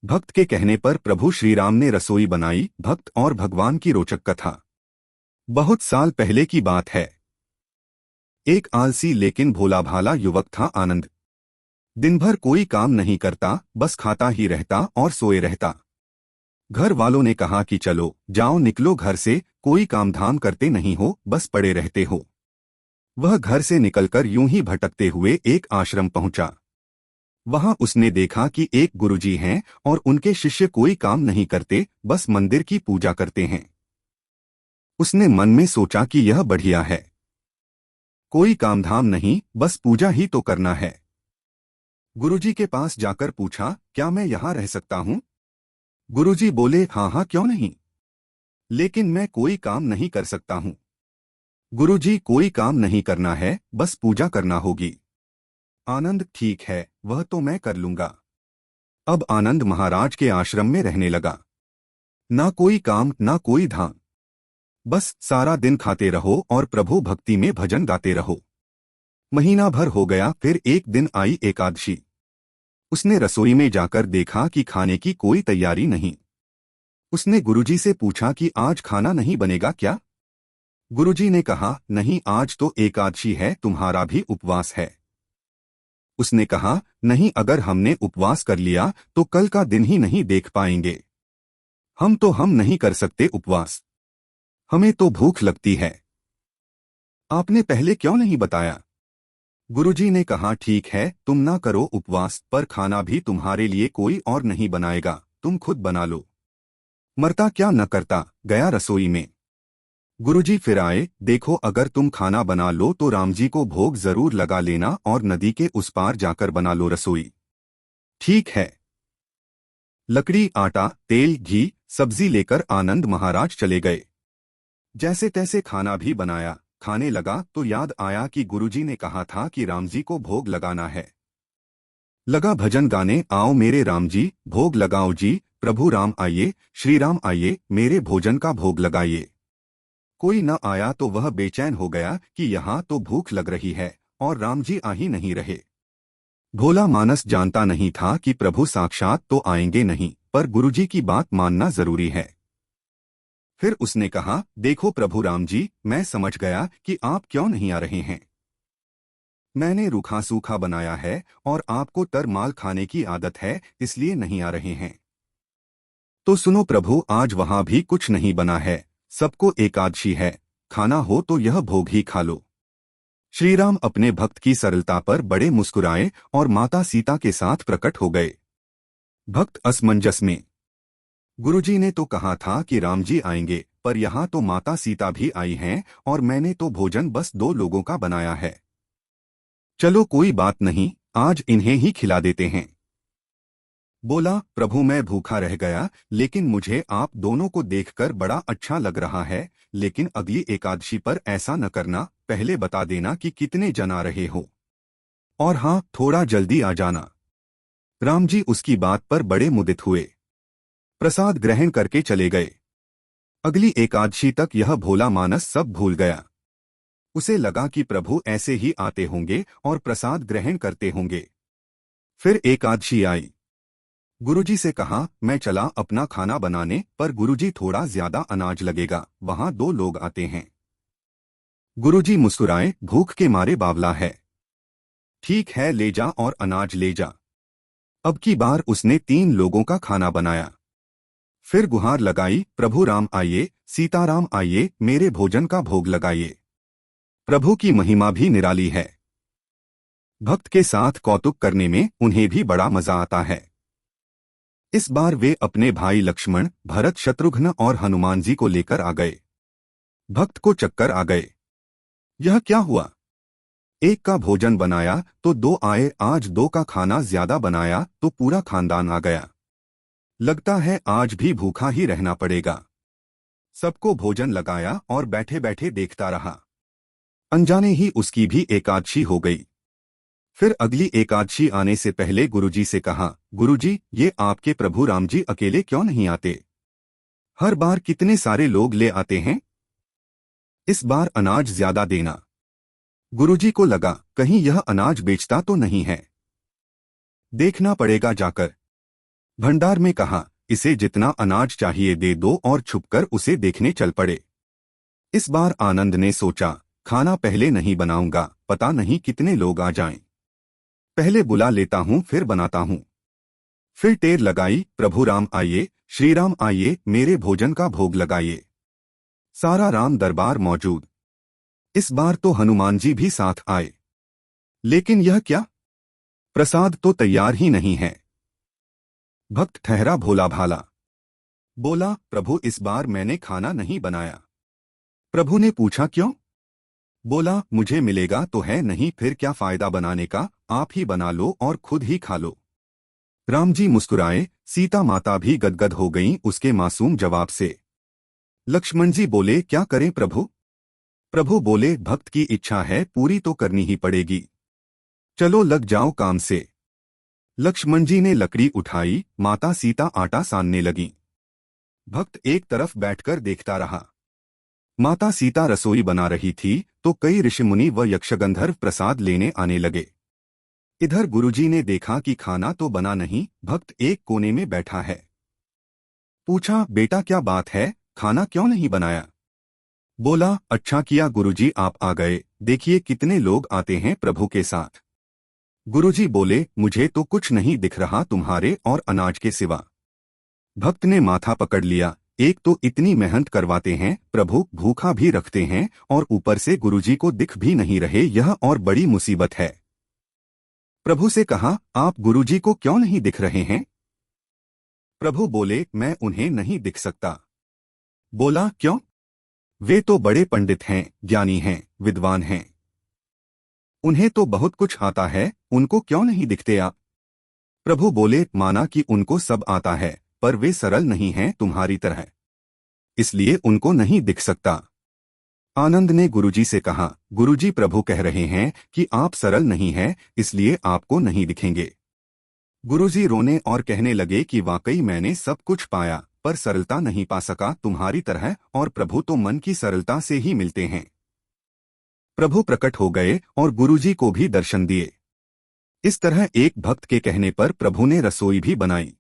भक्त के कहने पर प्रभु श्री राम ने रसोई बनाई। भक्त और भगवान की रोचक कथा। बहुत साल पहले की बात है। एक आलसी लेकिन भोला भाला युवक था आनंद। दिन भर कोई काम नहीं करता, बस खाता ही रहता और सोए रहता। घर वालों ने कहा कि चलो जाओ निकलो घर से, कोई काम धाम करते नहीं हो, बस पड़े रहते हो। वह घर से निकलकर यूं ही भटकते हुए एक आश्रम पहुंचा। वहां उसने देखा कि एक गुरुजी हैं और उनके शिष्य कोई काम नहीं करते, बस मंदिर की पूजा करते हैं। उसने मन में सोचा कि यह बढ़िया है, कोई काम धाम नहीं, बस पूजा ही तो करना है। गुरुजी के पास जाकर पूछा, क्या मैं यहाँ रह सकता हूँ? गुरुजी बोले, हाँ हाँ क्यों नहीं, लेकिन मैं कोई काम नहीं कर सकता हूँ। गुरुजी, कोई काम नहीं करना है, बस पूजा करना होगी। आनंद, ठीक है, वह तो मैं कर लूंगा। अब आनंद महाराज के आश्रम में रहने लगा। ना कोई काम ना कोई धाम, बस सारा दिन खाते रहो और प्रभु भक्ति में भजन गाते रहो। महीना भर हो गया, फिर एक दिन आई एकादशी। उसने रसोई में जाकर देखा कि खाने की कोई तैयारी नहीं। उसने गुरुजी से पूछा कि आज खाना नहीं बनेगा क्या? गुरुजी ने कहा, नहीं, आज तो एकादशी है, तुम्हारा भी उपवास है। उसने कहा, नहीं, अगर हमने उपवास कर लिया तो कल का दिन ही नहीं देख पाएंगे। हम नहीं कर सकते उपवास, हमें तो भूख लगती है। आपने पहले क्यों नहीं बताया? गुरुजी ने कहा, ठीक है, तुम ना करो उपवास, पर खाना भी तुम्हारे लिए कोई और नहीं बनाएगा, तुम खुद बना लो। मरता क्या न करता, गया रसोई में। गुरुजी फिर आए, देखो अगर तुम खाना बना लो तो रामजी को भोग जरूर लगा लेना और नदी के उस पार जाकर बना लो रसोई। ठीक है। लकड़ी, आटा, तेल, घी, सब्जी लेकर आनंद महाराज चले गए। जैसे तैसे खाना भी बनाया, खाने लगा तो याद आया कि गुरुजी ने कहा था कि रामजी को भोग लगाना है। लगा भजन गाने, आओ मेरे राम जी भोग लगाओ जी, प्रभु राम आइए, श्री राम आइए, मेरे भोजन का भोग लगाइए। कोई न आया तो वह बेचैन हो गया कि यहाँ तो भूख लग रही है और राम जी आ ही नहीं रहे। भोला मानस जानता नहीं था कि प्रभु साक्षात तो आएंगे नहीं, पर गुरुजी की बात मानना जरूरी है। फिर उसने कहा, देखो प्रभु राम जी, मैं समझ गया कि आप क्यों नहीं आ रहे हैं। मैंने रूखा सूखा बनाया है और आपको तरमाल खाने की आदत है, इसलिए नहीं आ रहे हैं। तो सुनो प्रभु, आज वहां भी कुछ नहीं बना है, सबको एकादशी है, खाना हो तो यह भोग ही खा लो। श्रीराम अपने भक्त की सरलता पर बड़े मुस्कुराए और माता सीता के साथ प्रकट हो गए। भक्त असमंजस में। गुरुजी ने तो कहा था कि राम जी आएंगे, पर यहाँ तो माता सीता भी आई हैं और मैंने तो भोजन बस 2 लोगों का बनाया है। चलो कोई बात नहीं, आज इन्हें ही खिला देते हैं। बोला, प्रभु मैं भूखा रह गया, लेकिन मुझे आप दोनों को देखकर बड़ा अच्छा लग रहा है, लेकिन अगली एकादशी पर ऐसा न करना, पहले बता देना कि कितने जन आ रहे हो। और हाँ, थोड़ा जल्दी आ जाना। राम जी उसकी बात पर बड़े मुदित हुए, प्रसाद ग्रहण करके चले गए। अगली एकादशी तक यह भोला मानस सब भूल गया। उसे लगा कि प्रभु ऐसे ही आते होंगे और प्रसाद ग्रहण करते होंगे। फिर एकादशी आई। गुरुजी से कहा, मैं चला अपना खाना बनाने, पर गुरुजी थोड़ा ज्यादा अनाज लगेगा, वहां 2 लोग आते हैं। गुरुजी मुस्कुराए, भूख के मारे बावला है। ठीक है, ले जा और अनाज ले जा। अब की बार उसने 3 लोगों का खाना बनाया। फिर गुहार लगाई, प्रभु राम आइए, सीताराम आइए, मेरे भोजन का भोग लगाइए। प्रभु की महिमा भी निराली है। भक्त के साथ कौतुक करने में उन्हें भी बड़ा मजा आता है। इस बार वे अपने भाई लक्ष्मण, भरत, शत्रुघ्न और हनुमान जी को लेकर आ गए। भक्त को चक्कर आ गए। यह क्या हुआ? एक का भोजन बनाया तो 2 आए, आज 2 का खाना ज्यादा बनाया तो पूरा खानदान आ गया। लगता है आज भी भूखा ही रहना पड़ेगा। सबको भोजन लगाया और बैठे बैठे देखता रहा। अनजाने ही उसकी भी एकादशी हो गई। फिर अगली एकादशी आने से पहले गुरुजी से कहा, गुरुजी, ये आपके प्रभु राम जी अकेले क्यों नहीं आते? हर बार कितने सारे लोग ले आते हैं। इस बार अनाज ज्यादा देना। गुरुजी को लगा कहीं यह अनाज बेचता तो नहीं है, देखना पड़ेगा जाकर। भंडार में कहा, इसे जितना अनाज चाहिए दे दो और छुपकर उसे देखने चल पड़े। इस बार आनंद ने सोचा, खाना पहले नहीं बनाऊंगा, पता नहीं कितने लोग आ जाएं। पहले बुला लेता हूं फिर बनाता हूं। फिर टेर लगाई, प्रभु राम आइए, श्री राम आइए, मेरे भोजन का भोग लगाइए। सारा राम दरबार मौजूद। इस बार तो हनुमान जी भी साथ आए। लेकिन यह क्या, प्रसाद तो तैयार ही नहीं है। भक्त ठहरा भोला भाला। बोला, प्रभु इस बार मैंने खाना नहीं बनाया। प्रभु ने पूछा, क्यों? बोला, मुझे मिलेगा तो है नहीं, फिर क्या फायदा बनाने का, आप ही बना लो और खुद ही खा लो। राम जी मुस्कुराए, सीता माता भी गदगद हो गईं उसके मासूम जवाब से। लक्ष्मण जी बोले, क्या करें प्रभु? प्रभु बोले, भक्त की इच्छा है पूरी तो करनी ही पड़ेगी, चलो लग जाओ काम से। लक्ष्मण जी ने लकड़ी उठाई, माता सीता आटा सानने लगीं। भक्त एक तरफ बैठकर देखता रहा। माता सीता रसोई बना रही थी तो कई ऋषिमुनि व यक्षगंधर्व प्रसाद लेने आने लगे। इधर गुरुजी ने देखा कि खाना तो बना नहीं, भक्त एक कोने में बैठा है। पूछा, बेटा क्या बात है, खाना क्यों नहीं बनाया? बोला, अच्छा किया गुरुजी आप आ गए, देखिए कितने लोग आते हैं प्रभु के साथ। गुरुजी बोले, मुझे तो कुछ नहीं दिख रहा तुम्हारे और अनाज के सिवा। भक्त ने माथा पकड़ लिया, एक तो इतनी मेहनत करवाते हैं, प्रभु भूखा भी रखते हैं और ऊपर से गुरुजी को दिख भी नहीं रहे, यह और बड़ी मुसीबत है। प्रभु से कहा, आप गुरुजी को क्यों नहीं दिख रहे हैं? प्रभु बोले, मैं उन्हें नहीं दिख सकता। बोला, क्यों? वे तो बड़े पंडित हैं, ज्ञानी हैं, विद्वान हैं, उन्हें तो बहुत कुछ आता है, उनको क्यों नहीं दिखते आप? प्रभु बोले, माना कि उनको सब आता है, पर वे सरल नहीं हैं तुम्हारी तरह, इसलिए उनको नहीं दिख सकता। आनंद ने गुरुजी से कहा, गुरुजी प्रभु कह रहे हैं कि आप सरल नहीं हैं, इसलिए आपको नहीं दिखेंगे। गुरुजी रोने और कहने लगे कि वाकई मैंने सब कुछ पाया, पर सरलता नहीं पा सका तुम्हारी तरह, और प्रभु तो मन की सरलता से ही मिलते हैं। प्रभु प्रकट हो गए और गुरुजी को भी दर्शन दिए। इस तरह एक भक्त के कहने पर प्रभु ने रसोई भी बनाई।